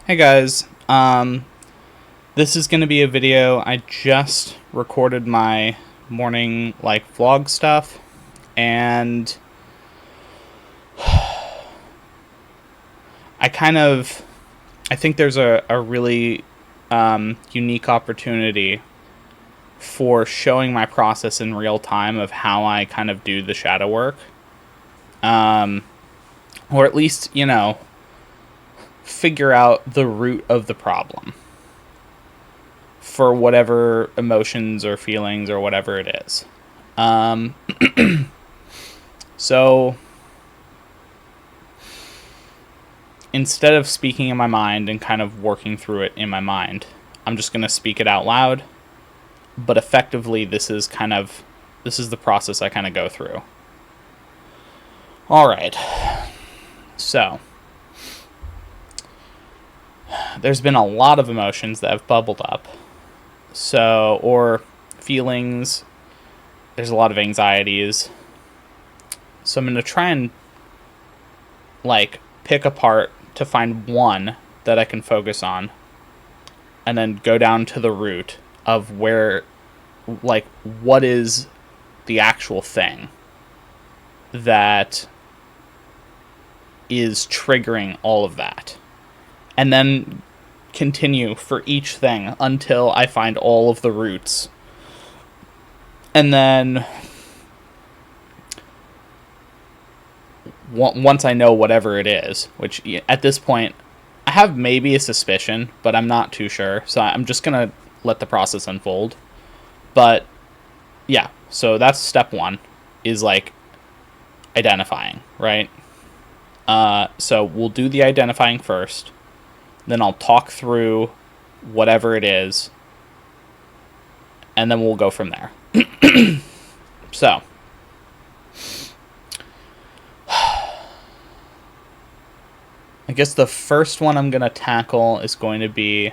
Hey guys, this is going to be a video. I just recorded my morning vlog stuff, and I think there's a really unique opportunity for showing my process in real time of how I kind of do the shadow work, or at least figure out the root of the problem for whatever emotions or feelings or whatever it is. So instead of speaking in my mind and kind of working through it in my mind, I'm just going to speak it out loud. But effectively, this is the process I kind of go through. All right. So there's been a lot of emotions that have bubbled up. Or feelings. There's a lot of anxieties. So I'm going to try and pick apart to find one that I can focus on, and then go down to the root of where, what is the actual thing that is triggering all of that. And then continue for each thing until I find all of the roots. And then once I know whatever it is, which at this point I have maybe a suspicion, but I'm not too sure. So I'm just going to let the process unfold. But yeah, so that's step one, is identifying, right? So we'll do the identifying first. Then I'll talk through whatever it is, and then we'll go from there. So, I guess the first one I'm going to tackle is going to be...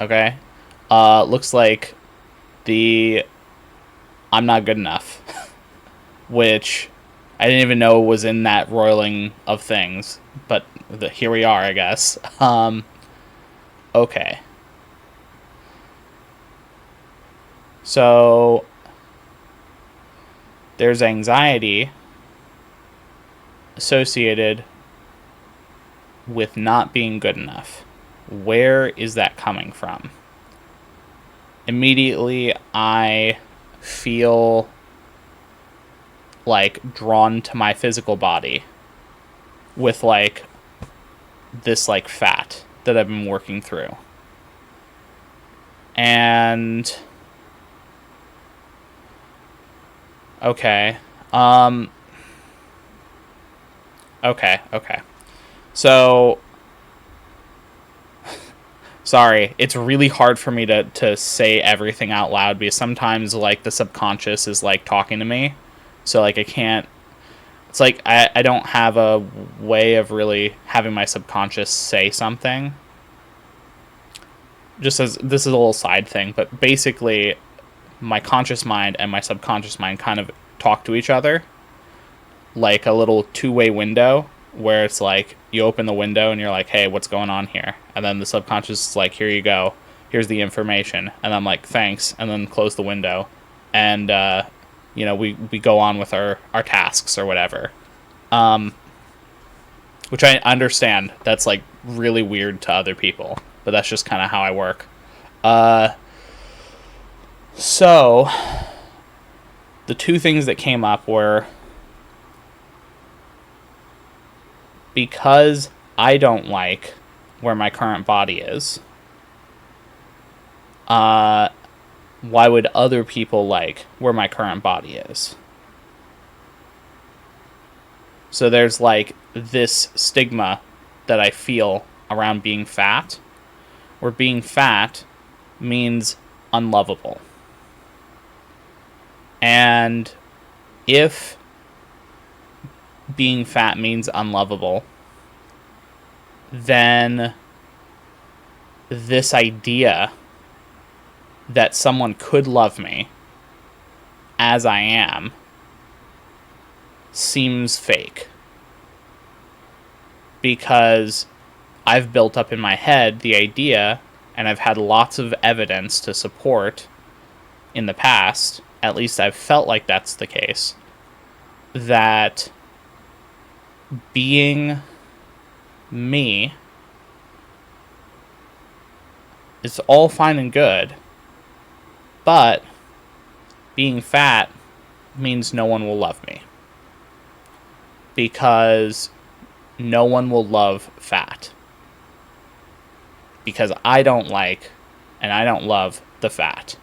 Okay. Looks like the I'm not good enough, which I didn't even know was in that roiling of things, but here we are, I guess. Okay. So there's anxiety associated with not being good enough. Where is that coming from? Immediately, I feel drawn to my physical body with this fat that I've been working through. And okay. Okay. So sorry, it's really hard for me to say everything out loud, because sometimes the subconscious is talking to me. So I can't, it's I don't have a way of really having my subconscious say something. Just as this is a little side thing, but basically my conscious mind and my subconscious mind kind of talk to each other, like a little two-way window, where it's you open the window and you're like, hey, what's going on here? And then the subconscious is here you go, here's the information, and I'm like, thanks, and then close the window, and we go on with our tasks or whatever. Which I understand that's really weird to other people, but that's just kind of how I work. So the two things that came up were, because I don't like where my current body is, why would other people like where my current body is? So there's this stigma that I feel around being fat, where being fat means unlovable. And if being fat means unlovable, then this idea that someone could love me as I am seems fake. because I've built up in my head the idea, and I've had lots of evidence to support in the past, at least I've felt like that's the case, that being me is all fine and good, but being fat means no one will love me. Because no one will love fat. Because I don't like and I don't love the fat.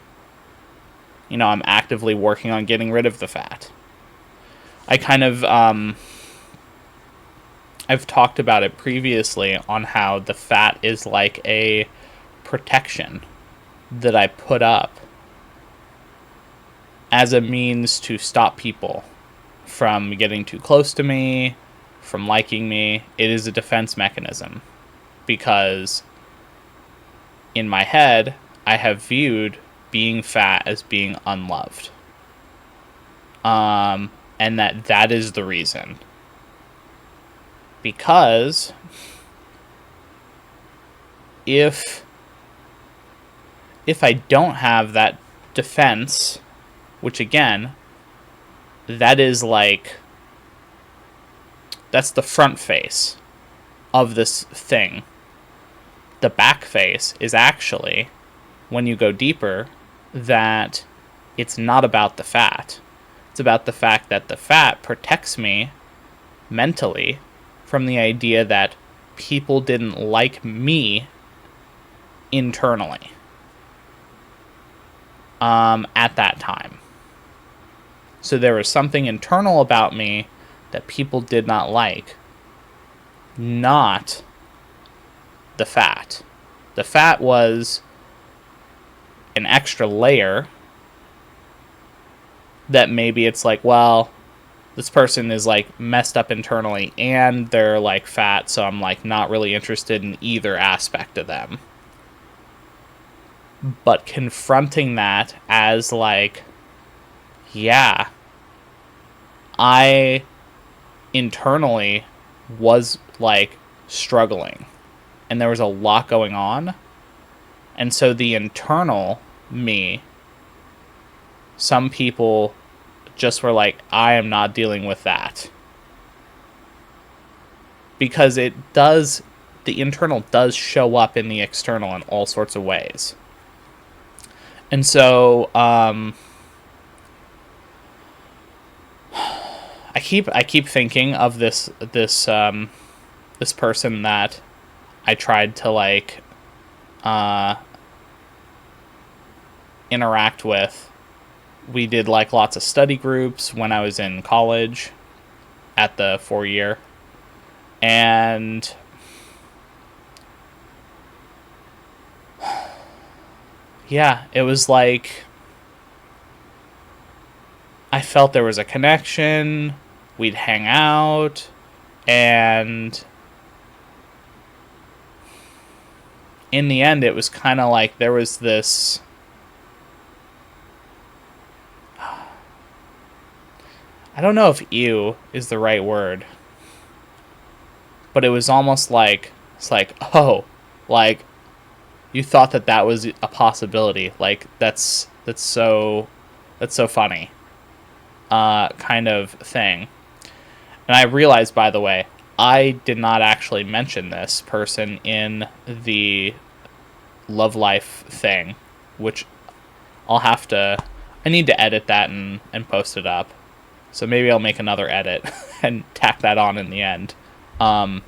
You know, I'm actively working on getting rid of the fat. I kind of, I've talked about it previously on how the fat is like a protection that I put up as a means to stop people from getting too close to me, from liking me. It is a defense mechanism because in my head, I have viewed being fat as being unloved. And that is the reason. Because if I don't have that defense, which again, that is like, that's the front face of this thing. The back face is actually, when you go deeper, that it's not about the fat. It's about the fact that the fat protects me mentally from the idea that people didn't like me internally at that time. So there was something internal about me that people did not like, not the fat. The fat was an extra layer that maybe it's like, well, this person is like messed up internally and they're like fat, so I'm like not really interested in either aspect of them. But confronting that as like, yeah, I internally was like struggling and there was a lot going on. And so the internal me, some people just were like, I am not dealing with that. Because it does, the internal does show up in the external in all sorts of ways. And so, I keep thinking of this person that I tried to like interact with. We did like lots of study groups when I was in college at the 4-year, and yeah, it was like I felt there was a connection. We'd hang out, and in the end, it was kind of like there was this. I don't know if ew is the right word, but it was almost like, it's like, oh, like, you thought that was a possibility. Like, that's so funny, kind of thing. And I realized, by the way, I did not actually mention this person in the love life thing, which I need to edit that and post it up. So maybe I'll make another edit and tack that on in the end. I'm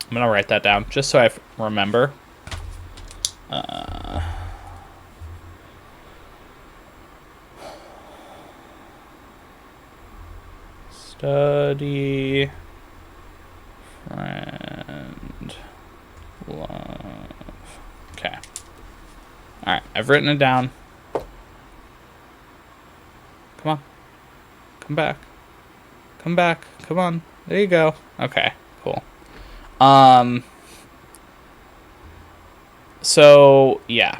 going to write that down just so I remember. Study, friend, love. Okay. Alright, I've written it down. Come on. Come back. Come back. Come on. There you go. Okay, cool. So, yeah.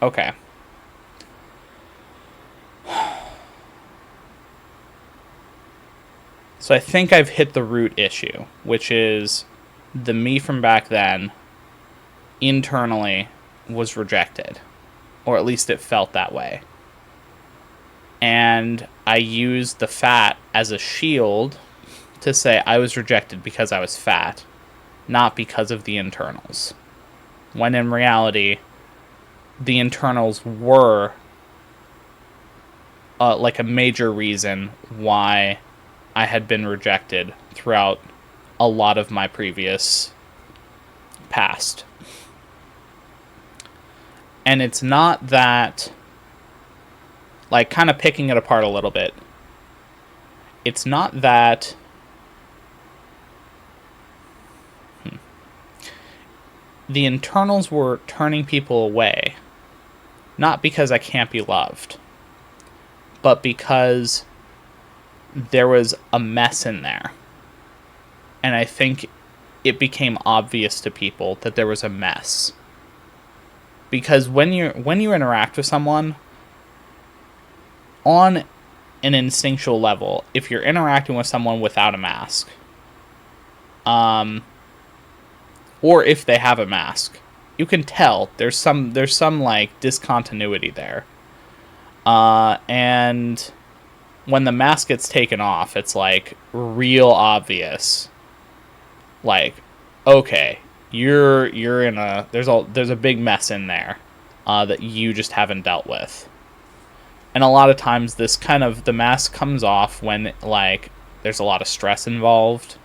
Okay. So I think I've hit the root issue, which is the me from back then internally was rejected, or at least it felt that way. And I used the fat as a shield to say I was rejected because I was fat, not because of the internals. When in reality, the internals were like a major reason why I had been rejected throughout a lot of my previous past. And it's not that, like, kind of picking it apart a little bit, it's not that the internals were turning people away, not because I can't be loved, but because there was a mess in there. And I think it became obvious to people that there was a mess. Because when you interact with someone, on an instinctual level, if you're interacting with someone without a mask, or if they have a mask, you can tell there's some like discontinuity there. And when the mask gets taken off, it's like real obvious. Like, okay, you're in a there's a big mess in there that you just haven't dealt with. And a lot of times this kind of the mask comes off when like there's a lot of stress involved,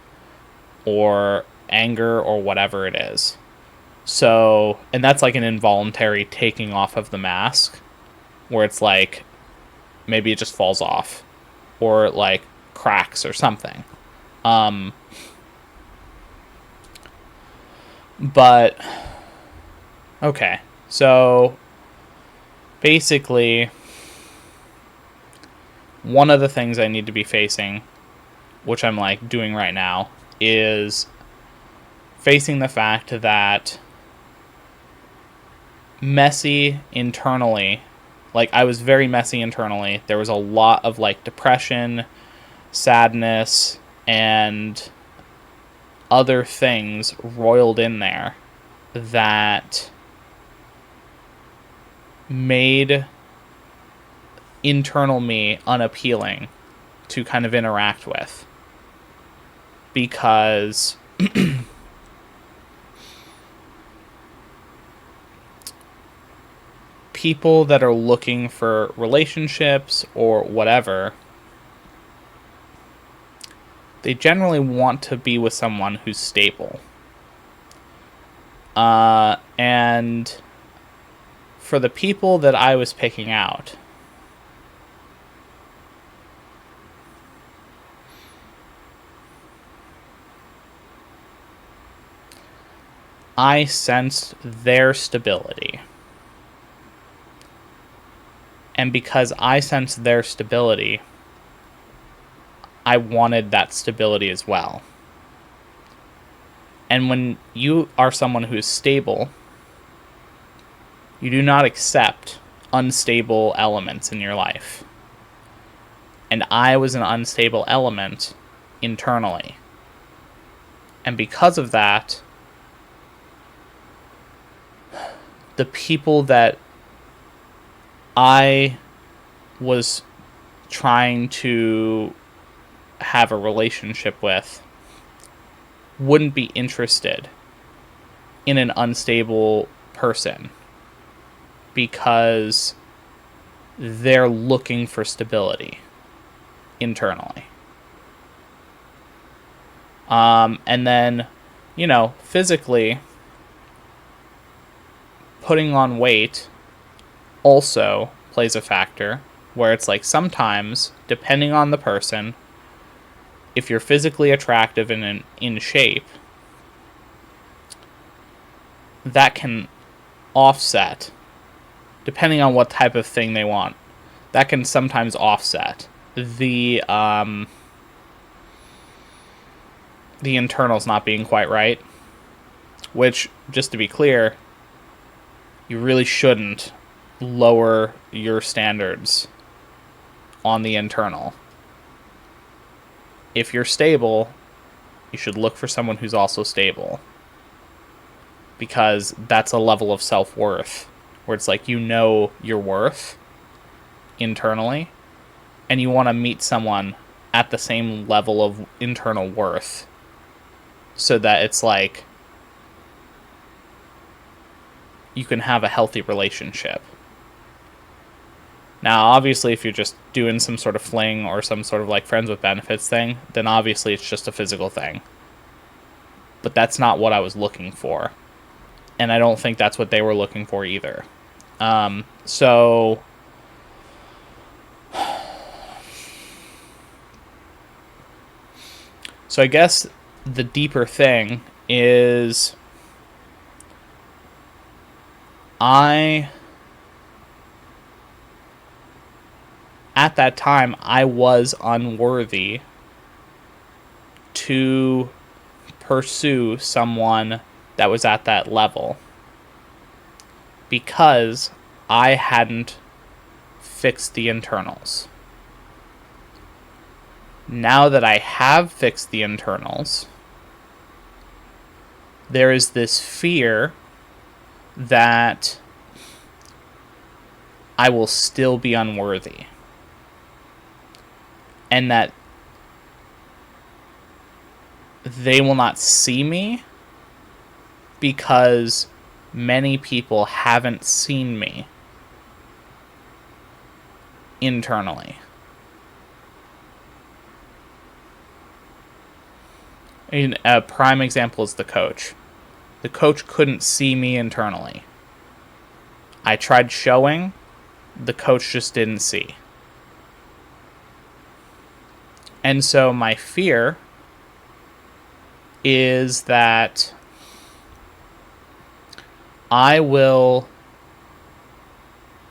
or anger, or whatever it is. So, and that's like an involuntary taking off of the mask, where it's like maybe it just falls off, or it like cracks or something. But okay, so basically one of the things I need to be facing, which I'm like doing right now, is facing the fact that messy internally, like I was very messy internally. There was a lot of like depression, sadness, and other things roiled in there that made internal me unappealing to kind of interact with. Because people that are looking for relationships or whatever, they generally want to be with someone who's stable. And for the people that I was picking out, I sensed their stability. And because I sensed their stability, I wanted that stability as well. And when you are someone who is stable, you do not accept unstable elements in your life. And I was an unstable element internally. And because of that, the people that I was trying to have a relationship with wouldn't be interested in an unstable person because they're looking for stability internally. And then, physically, putting on weight also plays a factor, where it's like sometimes, depending on the person, if you're physically attractive and in shape, that can offset, depending on what type of thing they want, that can sometimes offset the internals not being quite right. Which, just to be clear, you really shouldn't lower your standards on the internal. if you're stable, you should look for someone who's also stable. Because that's a level of self-worth where it's like, you know your worth internally, and you want to meet someone at the same level of internal worth so that it's like you can have a healthy relationship. Now, obviously, if you're just doing some sort of fling or some sort of like friends with benefits thing, then obviously it's just a physical thing. But that's not what I was looking for. And I don't think that's what they were looking for either. So I guess the deeper thing is at that time, I was unworthy to pursue someone that was at that level because I hadn't fixed the internals. Now that I have fixed the internals, there is this fear that I will still be unworthy. And that they will not see me because many people haven't seen me internally. And a prime example is the coach. The coach couldn't see me internally. I tried showing, the coach just didn't see. And so my fear is that I will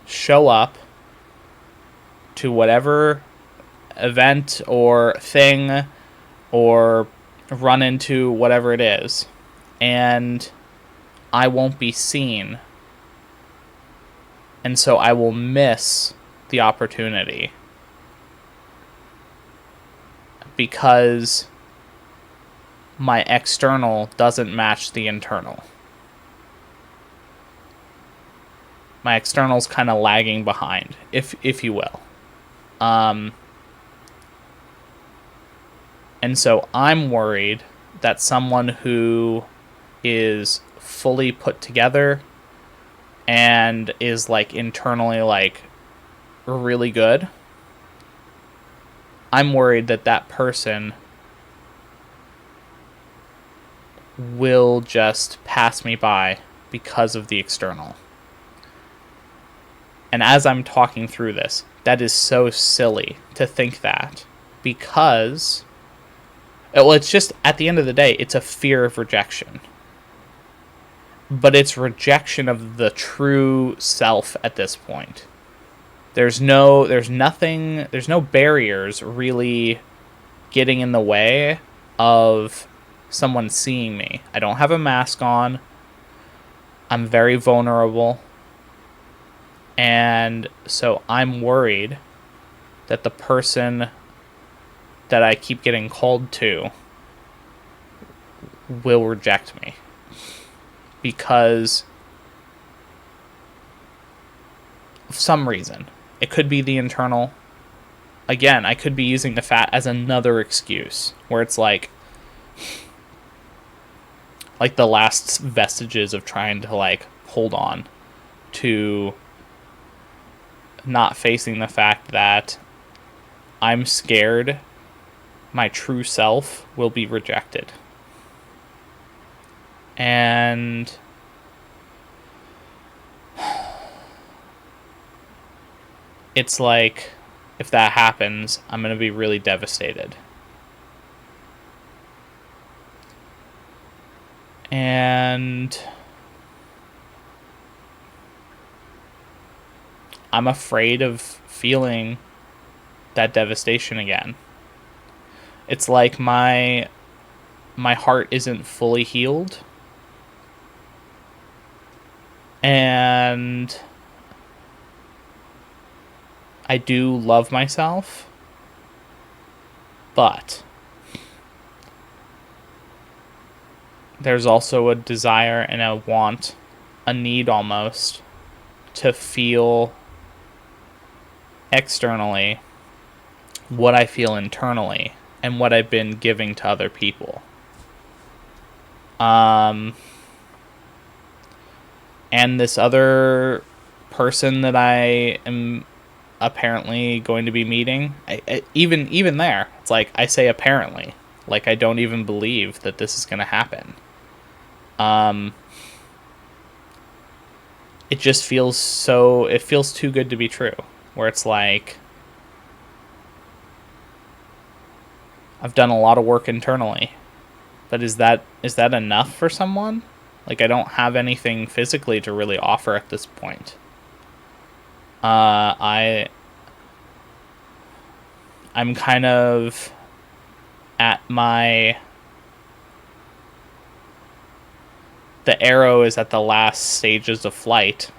show up to whatever event or thing or run into whatever it is, and I won't be seen. And so I will miss the opportunity because my external doesn't match the internal. My external's kind of lagging behind, if you will. And so I'm worried that someone who is fully put together and is like internally like really good, I'm worried that that person will just pass me by because of the external. And as I'm talking through this, that is so silly to think that, because, well, it's just, at the end of the day, it's a fear of rejection. But it's rejection of the true self at this point. There's no barriers really getting in the way of someone seeing me. I don't have a mask on. I'm very vulnerable. And so I'm worried that the person that I keep getting called to will reject me. Because of some reason. It could be the internal. Again, I could be using the fat as another excuse, where it's like the last vestiges of trying to like hold on to not facing the fact that I'm scared my true self will be rejected. And it's like, if that happens, I'm going to be really devastated. And I'm afraid of feeling that devastation again. It's like my heart isn't fully healed. And I do love myself, but there's also a desire and a want, a need almost, to feel externally what I feel internally and what I've been giving to other people. And this other person that I am apparently going to be meeting, even there, it's like I say apparently, like I don't even believe that this is going to happen. It just feels it feels too good to be true, where it's like I've done a lot of work internally, but is that enough for someone? Like, I don't have anything physically to really offer at this point. I'm kind of at the arrow is at the last stages of flight.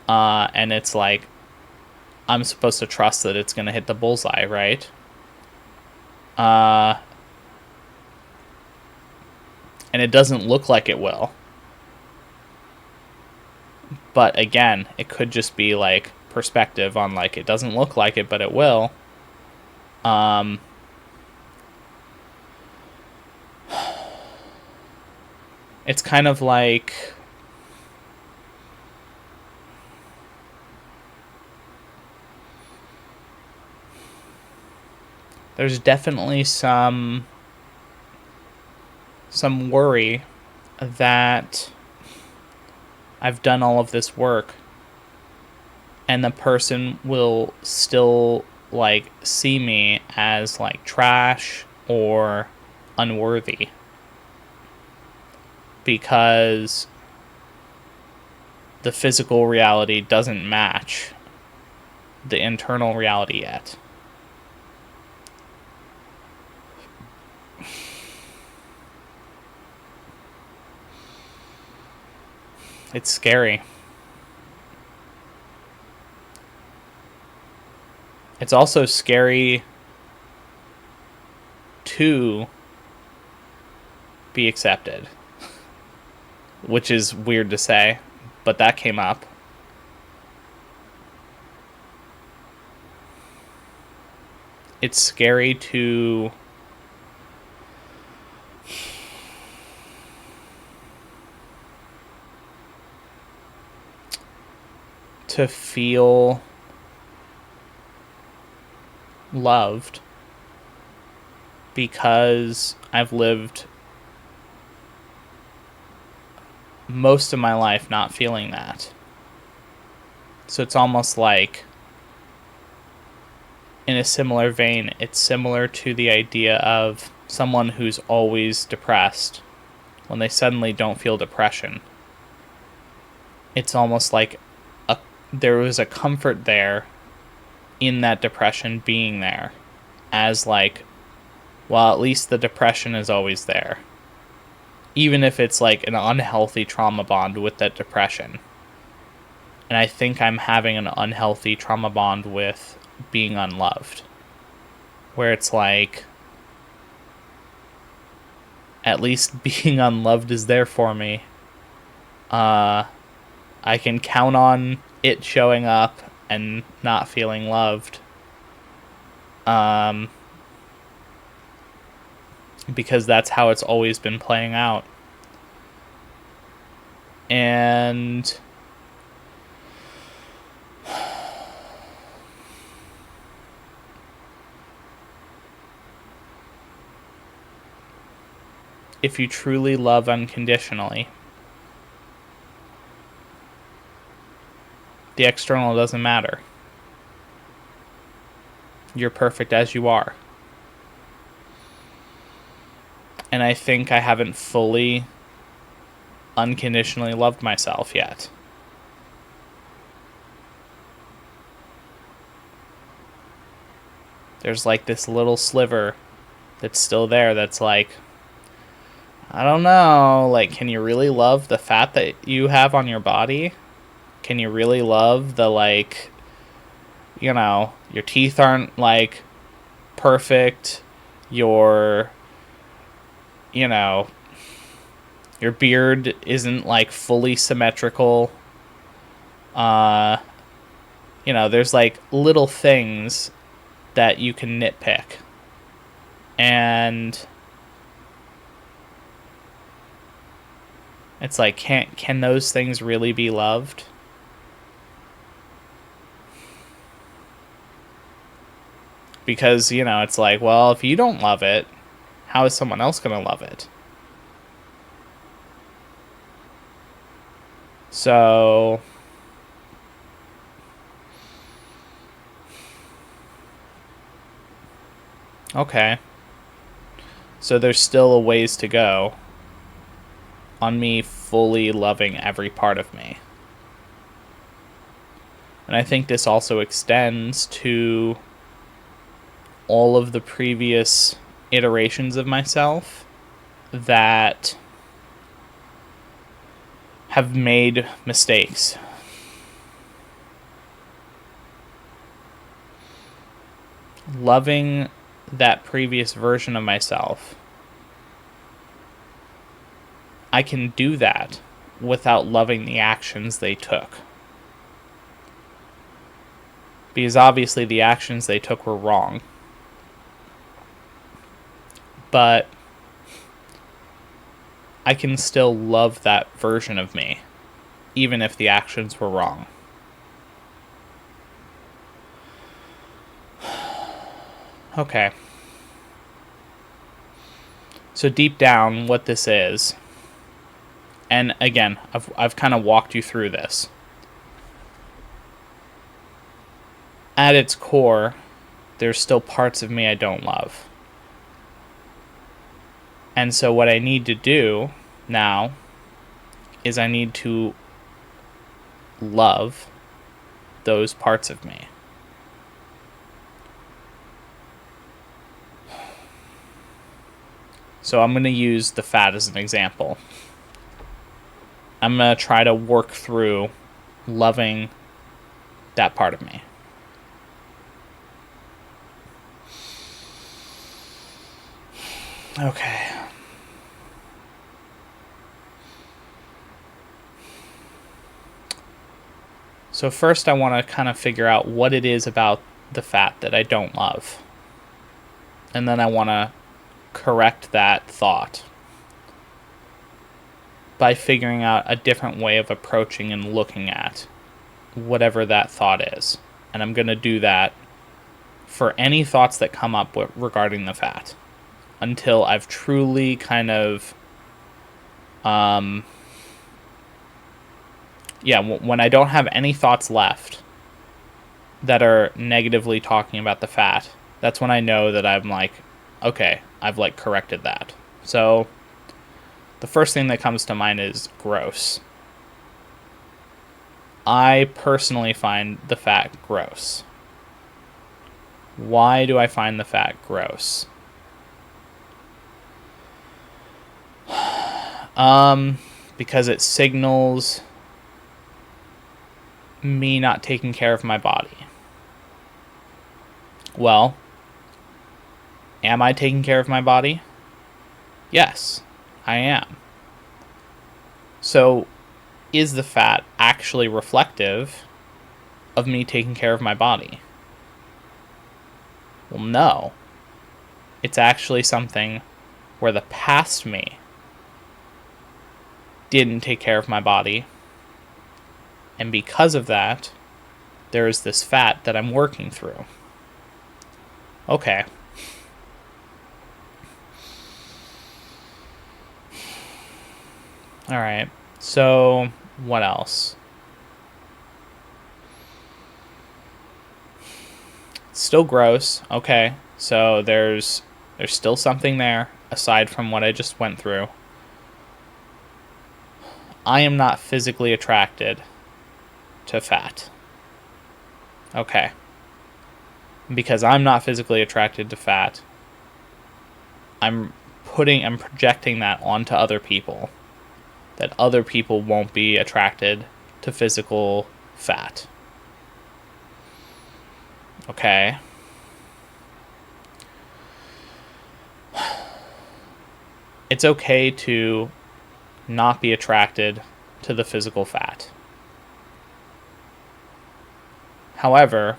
And it's like, I'm supposed to trust that it's going to hit the bullseye, right? And it doesn't look like it will. But again, it could just be like perspective on like, it doesn't look like it, but it will. It's kind of like there's definitely some worry that I've done all of this work and the person will still like see me as like trash or unworthy because the physical reality doesn't match the internal reality yet. It's scary. It's also scary to be accepted, which is weird to say, but that came up. It's scary to feel loved because I've lived most of my life not feeling that. So it's almost like, in a similar vein, it's similar to the idea of someone who's always depressed when they suddenly don't feel depression. It's almost like there was a comfort there in that depression being there, as like, well, at least the depression is always there, even if it's like an unhealthy trauma bond with that depression. And I think I'm having an unhealthy trauma bond with being unloved, where it's like, at least being unloved is there for me. I can count on it showing up and not feeling loved. Because that's how it's always been playing out. And if you truly love unconditionally, the external doesn't matter. You're perfect as you are. And I think I haven't fully unconditionally loved myself yet. There's like this little sliver that's still there that's like, I don't know, like, can you really love the fat that you have on your body? Can you really love the, like, you know, your teeth aren't, like, perfect, your, you know, Your beard isn't like fully symmetrical. Uh, there's like little things that you can nitpick. And it's like, can those things really be loved? Because, it's like, well, if you don't love it, how is someone else going to love it? So, okay. So there's still a ways to go on me fully loving every part of me. And I think this also extends to all of the previous iterations of myself that have made mistakes. Loving that previous version of myself, I can do that without loving the actions they took. Because obviously the actions they took were wrong. But I can still love that version of me, even if the actions were wrong. Okay. So deep down, what this is, and again, I've kind of walked you through this. At its core, there's still parts of me I don't love. And so what I need to do now is I need to love those parts of me. So I'm going to use the fat as an example. I'm going to try to work through loving that part of me. Okay. So first I want to kind of figure out what it is about the fat that I don't love. And then I want to correct that thought by figuring out a different way of approaching and looking at whatever that thought is. And I'm going to do that for any thoughts that come up regarding the fat until I've truly kind of when I don't have any thoughts left that are negatively talking about the fat, that's when I know that I'm like, okay, I've like corrected that. So the first thing that comes to mind is gross. I personally find the fat gross. Why do I find the fat gross? Because it signals me not taking care of my body. Well, am I taking care of my body? Yes, I am. So, is the fat actually reflective of me taking care of my body? Well, no. It's actually something where the past me didn't take care of my body. And because of that, there is this fat that I'm working through. Okay. Alright. So, what else? It's still gross. Okay. So there's still something there aside from what I just went through. I am not physically attracted to fat. Okay. Because I'm not physically attracted to fat, I'm projecting that onto other people. That other people won't be attracted to physical fat. Okay. It's okay to not be attracted to the physical fat. However,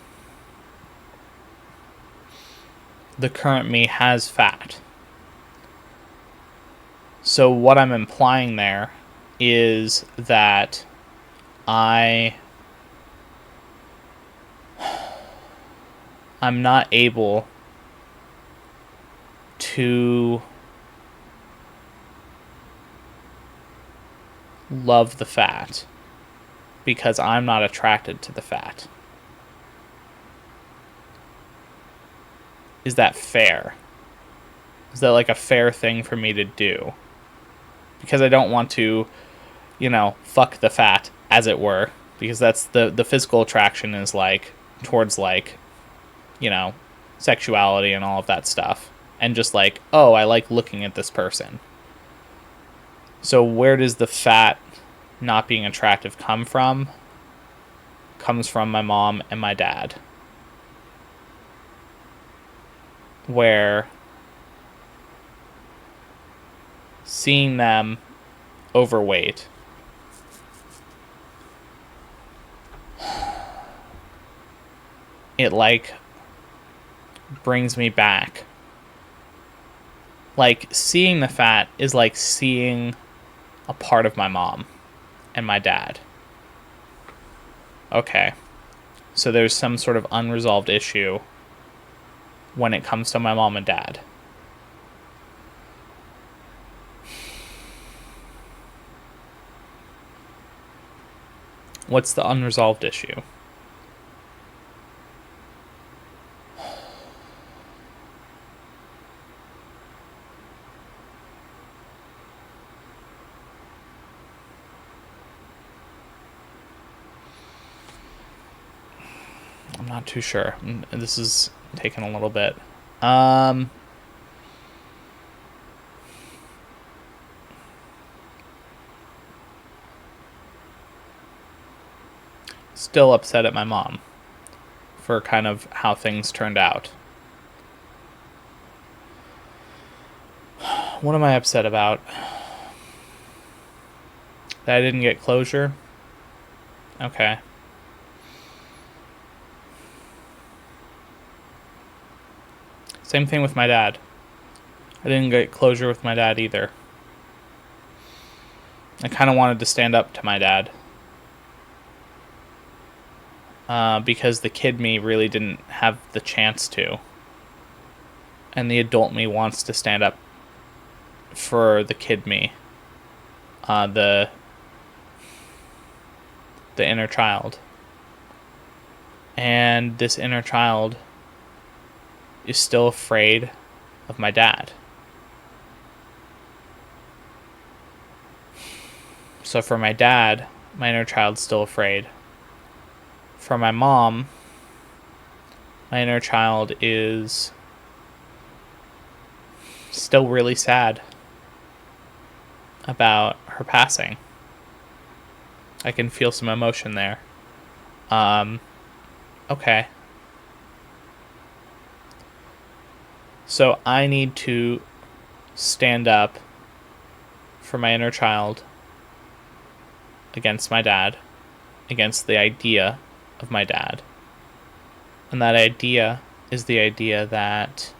the current me has fat. So what I'm implying there is that I'm not able to love the fat because I'm not attracted to the fat. Is that fair? Is that like a fair thing for me to do? Because I don't want to, fuck the fat, as it were, because that's the physical attraction is like towards like, sexuality and all of that stuff. And just like, oh, I like looking at this person. So where does the fat not being attractive come from? Comes from my mom and my dad. Where seeing them overweight it like brings me back. Like seeing the fat is like seeing a part of my mom and my dad. Okay. So there's some sort of unresolved issue when it comes to my mom and dad. What's the unresolved issue? I'm not too sure. This is taking a little bit. Still upset at my mom for kind of how things turned out. What am I upset about? That I didn't get closure? Okay. Same thing with my dad. I didn't get closure with my dad either. I kind of wanted to stand up to my dad. Because the kid me really didn't have the chance to. And the adult me wants to stand up for the kid me. The inner child. And this inner child is still afraid of my dad. So for my dad, my inner child's still afraid. For my mom, my inner child is still really sad about her passing. I can feel some emotion there. Okay. So I need to stand up for my inner child against my dad, against the idea of my dad. And that idea is the idea that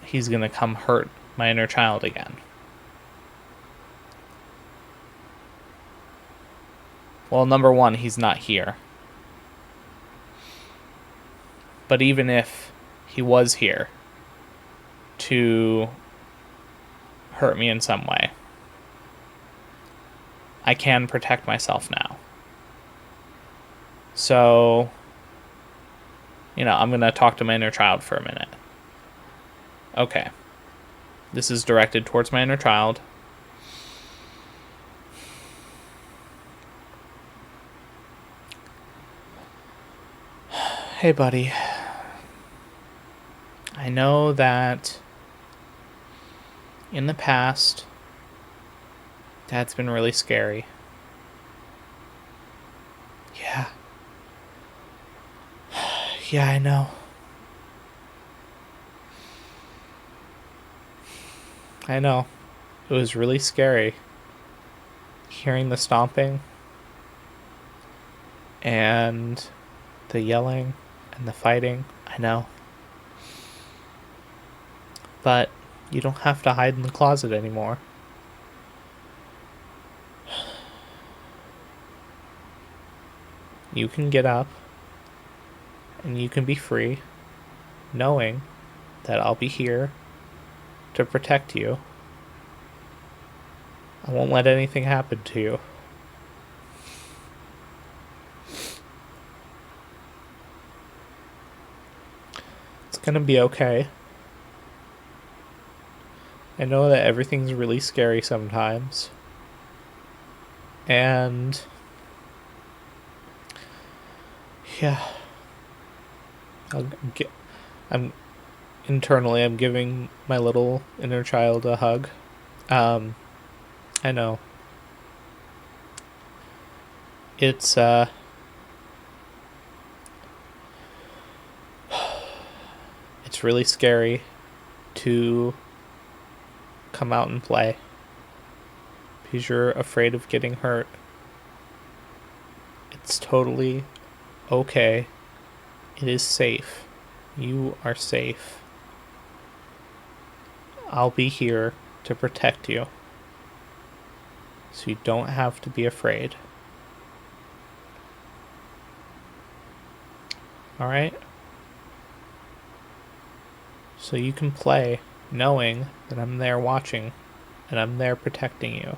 he's going to come hurt my inner child again. Well, number one, he's not here. But even if he was here to hurt me in some way, I can protect myself now. So, I'm going to talk to my inner child for a minute. Okay. This is directed towards my inner child. Hey, buddy. I know that in the past, Dad's been really scary. Yeah. Yeah, I know. I know. It was really scary. Hearing the stomping and the yelling and the fighting. I know. But you don't have to hide in the closet anymore. You can get up and you can be free, knowing that I'll be here to protect you. I won't let anything happen to you. It's gonna be okay. I know that everything's really scary sometimes. And yeah, I'm internally I'm giving my little inner child a hug. I know. It's it's really scary to come out and play because you're afraid of getting hurt. It's totally okay. It is safe. You are safe. I'll be here to protect you. So you don't have to be afraid. Alright? So you can play knowing that I'm there watching and I'm there protecting you.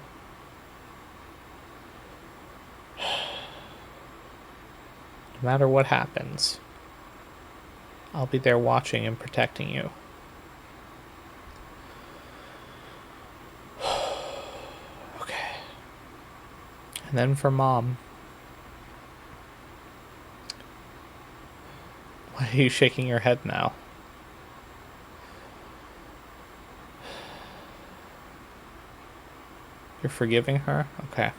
No matter what happens, I'll be there watching and protecting you. Okay. And then for Mom. Why are you shaking your head now? You're forgiving her? Okay.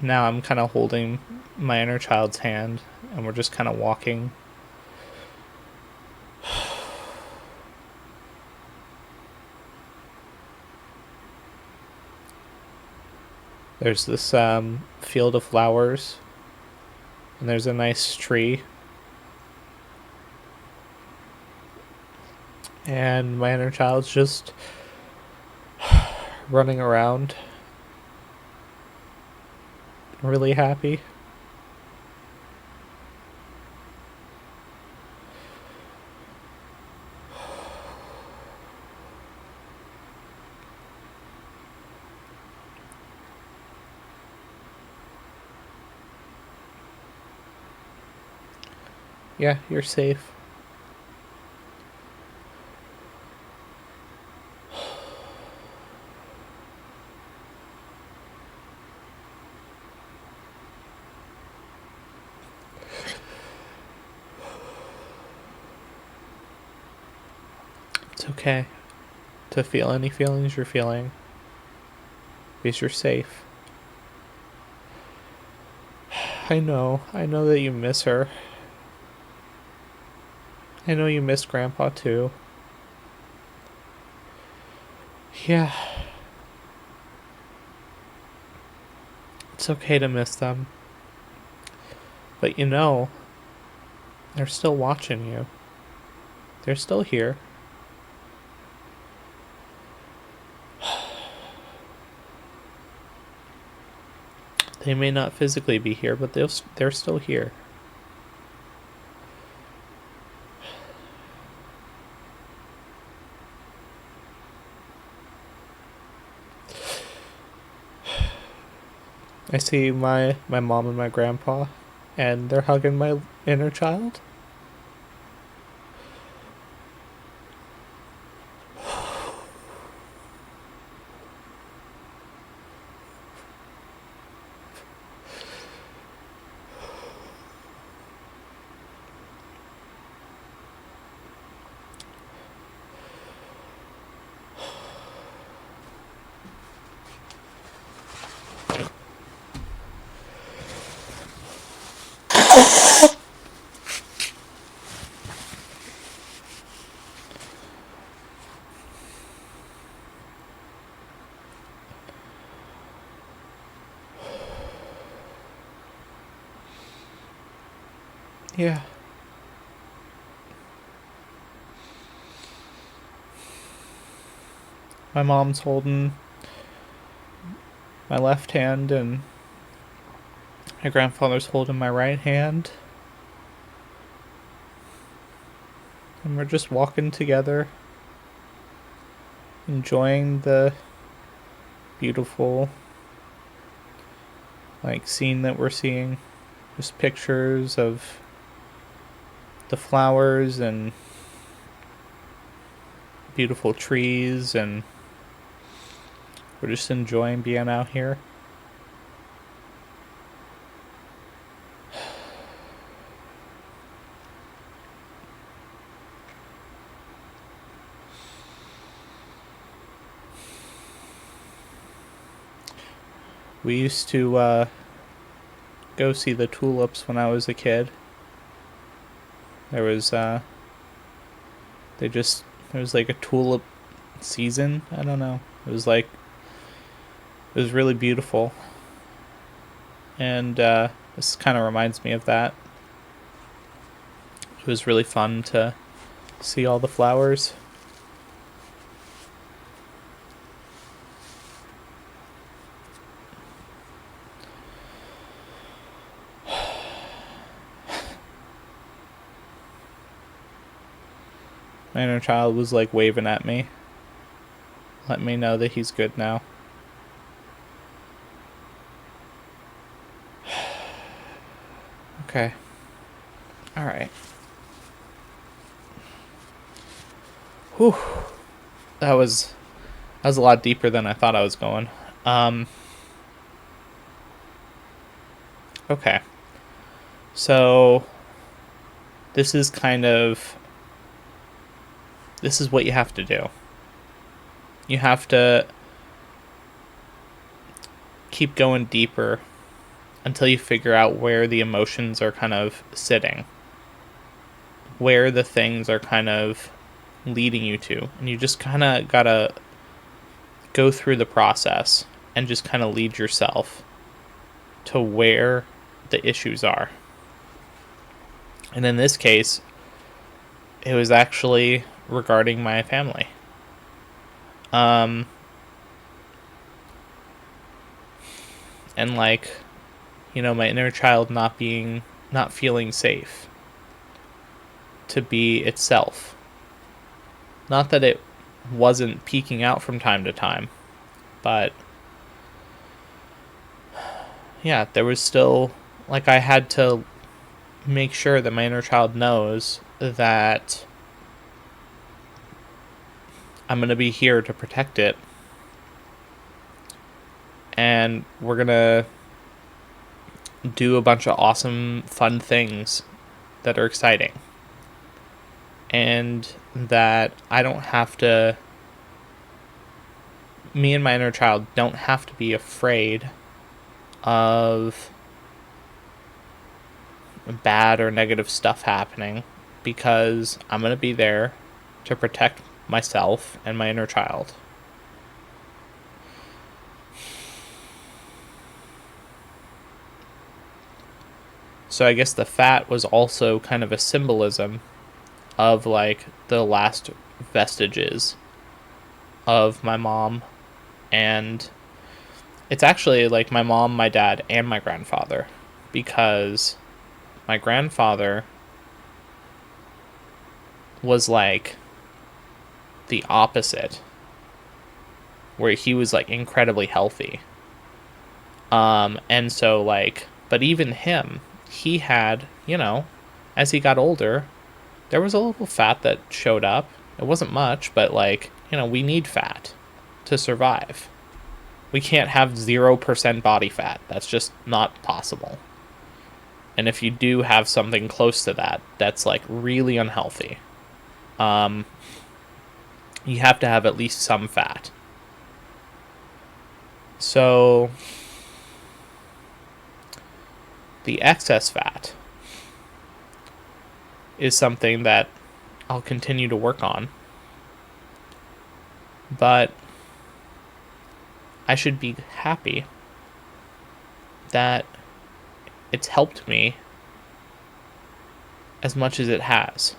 Now I'm kind of holding my inner child's hand, and we're just kind of walking. There's this field of flowers, and there's a nice tree. And my inner child's just running around, really happy. Yeah, you're safe. It's okay to feel any feelings you're feeling because you're safe. I know that you miss her. I know you miss Grandpa too. Yeah. It's okay to miss them. But you know, they're still watching you. They're still here. They may not physically be here, but they're still here. I see my mom and my grandpa, and they're hugging my inner child. Yeah. My mom's holding my left hand, and my grandfather's holding my right hand. And we're just walking together, enjoying the beautiful, like, scene that we're seeing. Just pictures of the flowers and beautiful trees, and we're just enjoying being out here. We used to go see the tulips when I was a kid. There was there was like a tulip season. I don't know. It was really beautiful, and this kind of reminds me of that. It was really fun to see all the flowers. My inner child was like waving at me, letting me know that he's good now. Okay. Alright. Whew. That was a lot deeper than I thought I was going. Okay. So this is what you have to do. You have to keep going deeper until you figure out where the emotions are kind of sitting, where the things are kind of leading you to. And you just kind of gotta go through the process and just kind of lead yourself to where the issues are. And in this case, it was actually regarding my family. And like, my inner child not feeling safe to be itself. Not that it wasn't peeking out from time to time, but yeah, there was still, like, I had to make sure that my inner child knows that I'm going to be here to protect it, and we're going to do a bunch of awesome, fun things that are exciting, and that me and my inner child don't have to be afraid of bad or negative stuff happening, because I'm going to be there to protect myself and my inner child. So I guess the fat was also kind of a symbolism of like the last vestiges of my mom. And it's actually like my mom, my dad, and my grandfather, because my grandfather was like the opposite, where he was like incredibly healthy. And so like, but even him, he had, as he got older, there was a little fat that showed up. It wasn't much, but like, we need fat to survive. We can't have 0% body fat. That's just not possible. And if you do have something close to that, that's like really unhealthy. You have to have at least some fat. So the excess fat is something that I'll continue to work on. But I should be happy that it's helped me as much as it has.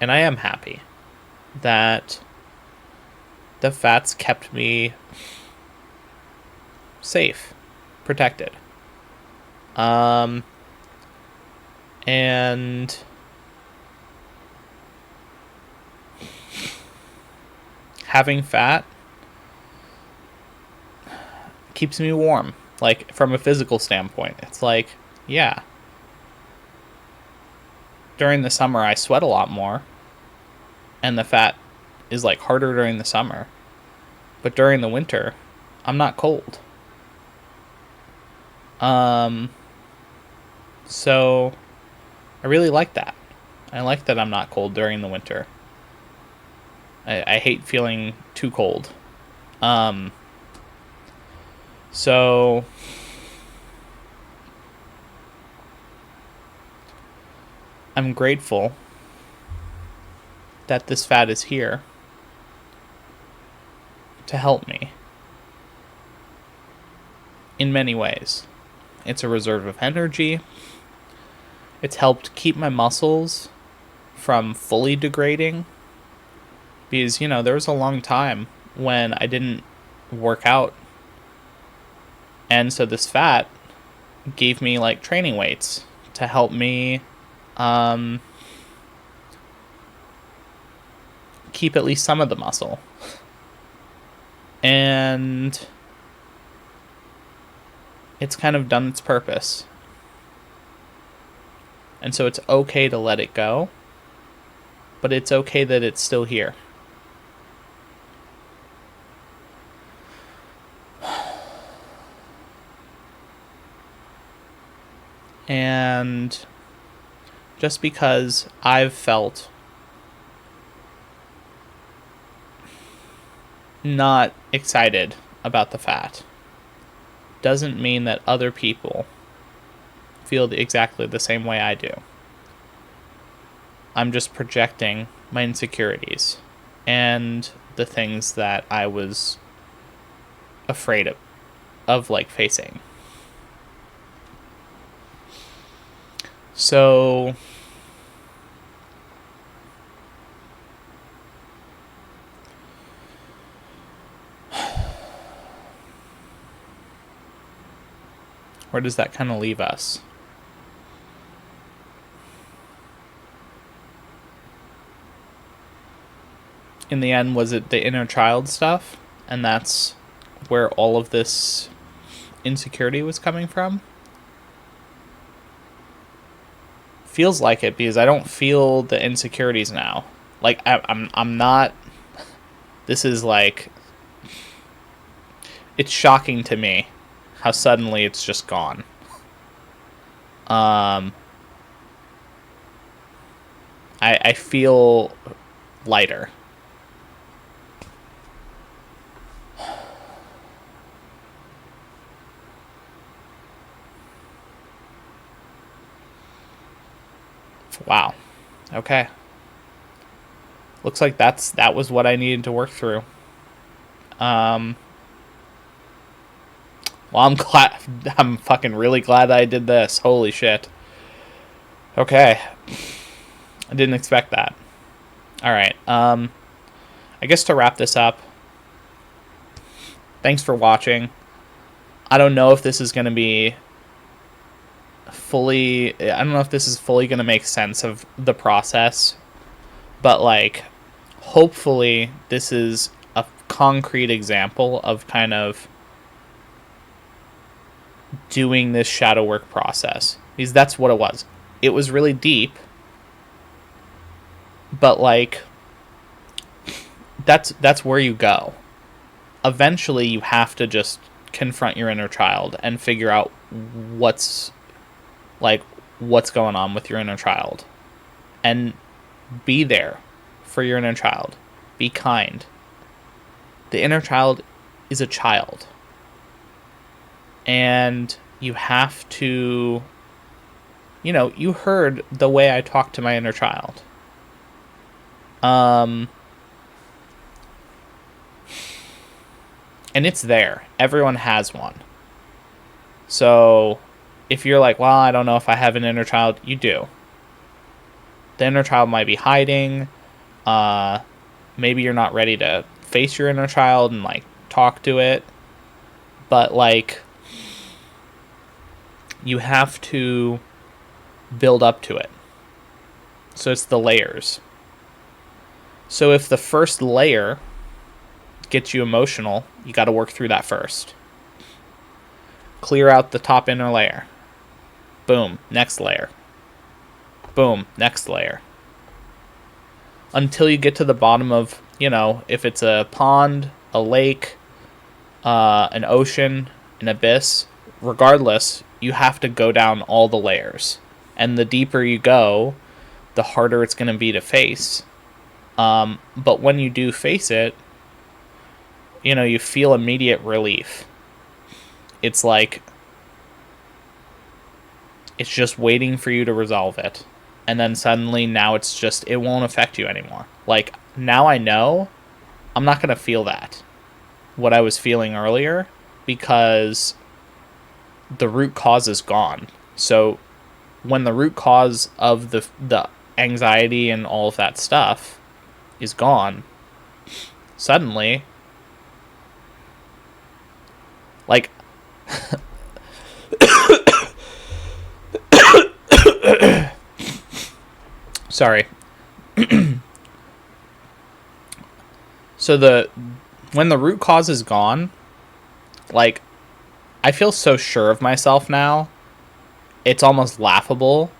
And I am happy that the fats kept me safe, protected. And having fat keeps me warm, like from a physical standpoint. It's like, yeah, during the summer I sweat a lot more, and the fat is like harder during the summer, but during the winter I'm not cold. So I really like that. I like that I'm not cold during the winter. I hate feeling too cold. So I'm grateful that this fat is here to help me in many ways. It's a reserve of energy. It's helped keep my muscles from fully degrading. Because, there was a long time when I didn't work out. And so this fat gave me, like, training weights to help me keep at least some of the muscle. And it's kind of done its purpose. And so it's okay to let it go, but it's okay that it's still here. And just because I've felt not excited about the fat doesn't mean that other people feel exactly the same way I do. I'm just projecting my insecurities and the things that I was afraid of like facing. So where does that kind of leave us? In the end, was it the inner child stuff? And that's where all of this insecurity was coming from? Feels like it, because I don't feel the insecurities now. Like, I'm not... This is like... It's shocking to me how suddenly it's just gone. I feel lighter. Wow. Okay. Looks like that was what I needed to work through. Well, I'm fucking really glad I did this. Holy shit. Okay. I didn't expect that. Alright, I guess to wrap this up, thanks for watching. I don't know if this is going to be fully... I don't know if this is fully going to make sense of the process, but, like, hopefully this is a concrete example of kind of doing this shadow work process, because that's what it was. It was really deep, but like that's where you go. Eventually you have to just confront your inner child and figure out what's going on with your inner child, and be there for your inner child. Be kind. The inner child is a child. And you have to, you heard the way I talk to my inner child. And it's there. Everyone has one. So if you're like, well, I don't know if I have an inner child, you do. The inner child might be hiding. Maybe you're not ready to face your inner child and like talk to it. But like, you have to build up to it. So it's the layers. So if the first layer gets you emotional, you got to work through that first. Clear out the top inner layer. Boom, next layer. Boom, next layer. Until you get to the bottom of, if it's a pond, a lake, an ocean, an abyss, regardless, you have to go down all the layers. And the deeper you go, the harder it's going to be to face. But when you do face it, you feel immediate relief. It's like, it's just waiting for you to resolve it. And then suddenly now it won't affect you anymore. Like, now I know I'm not going to feel that, what I was feeling earlier, because the root cause is gone. So when the root cause of the anxiety and all of that stuff is gone, suddenly, like, sorry. So when the root cause is gone, like, I feel so sure of myself now. It's almost laughable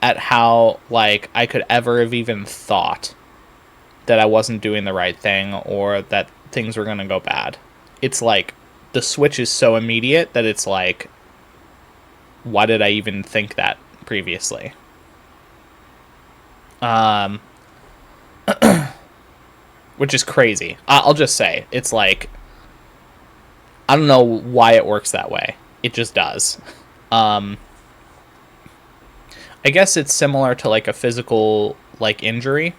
at how, like, I could ever have even thought that I wasn't doing the right thing or that things were going to go bad. It's like, the switch is so immediate that it's like, why did I even think that previously? Which is crazy. I'll just say, it's like, I don't know why it works that way. It just does. I guess it's similar to like a physical like injury.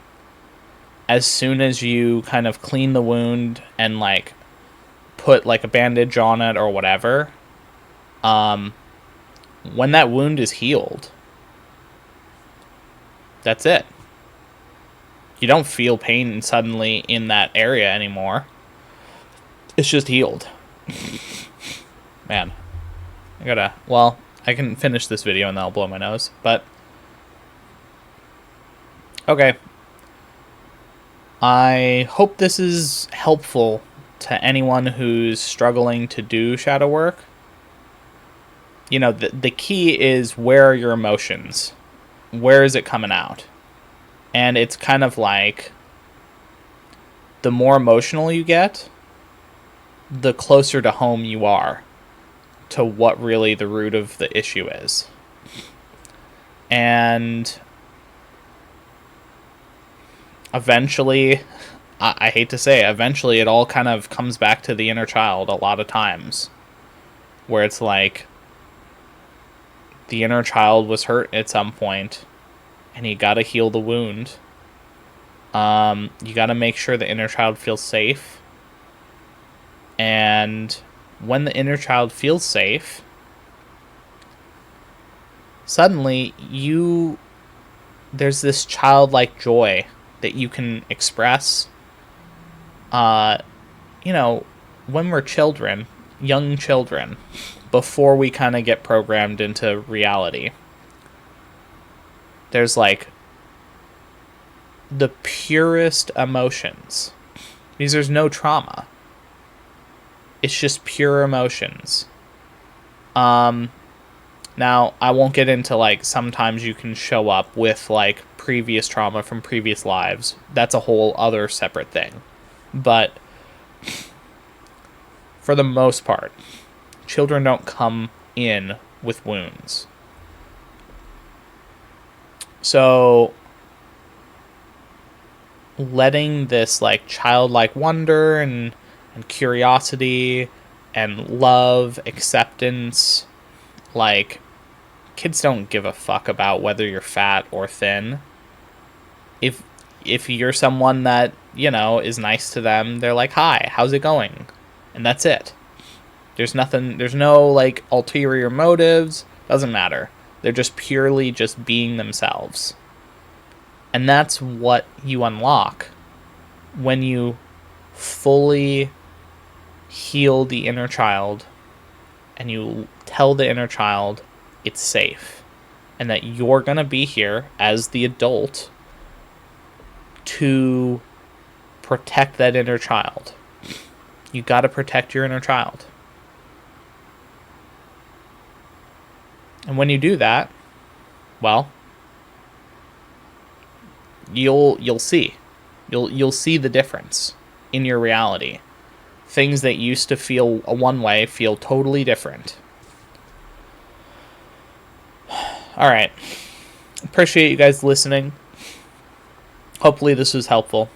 As soon as you kind of clean the wound and like put like a bandage on it or whatever, when that wound is healed, that's it. You don't feel pain suddenly in that area anymore. It's just healed. Man, I can finish this video and then I'll blow my nose, but okay. I hope this is helpful to anyone who's struggling to do shadow work. The key is, where are your emotions? Where is it coming out? And it's kind of like, the more emotional you get, the closer to home you are to what really the root of the issue is. And eventually, I hate to say, eventually it all kind of comes back to the inner child a lot of times, where it's like, the inner child was hurt at some point, and you gotta heal the wound. You gotta make sure the inner child feels safe. And when the inner child feels safe, suddenly there's this childlike joy that you can express. When we're children, young children, before we kind of get programmed into reality, there's like the purest emotions, because there's no trauma. It's just pure emotions. Now, I won't get into, like, sometimes you can show up with, like, previous trauma from previous lives. That's a whole other separate thing. But for the most part, children don't come in with wounds. So letting this, like, childlike wonder and curiosity and love, acceptance, like, kids don't give a fuck about whether you're fat or thin. If you're someone that, is nice to them, they're like, hi, how's it going? And that's it. There's nothing, there's no like ulterior motives, doesn't matter. They're just purely just being themselves. And that's what you unlock when you fully heal the inner child and you tell the inner child it's safe and that you're going to be here as the adult to protect that inner child. You got to protect your inner child. And when you do that, well, you'll see. You'll see the difference in your reality. Things that used to feel one way feel totally different. All right. Appreciate you guys listening. Hopefully this was helpful.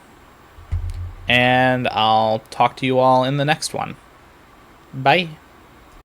And I'll talk to you all in the next one. Bye.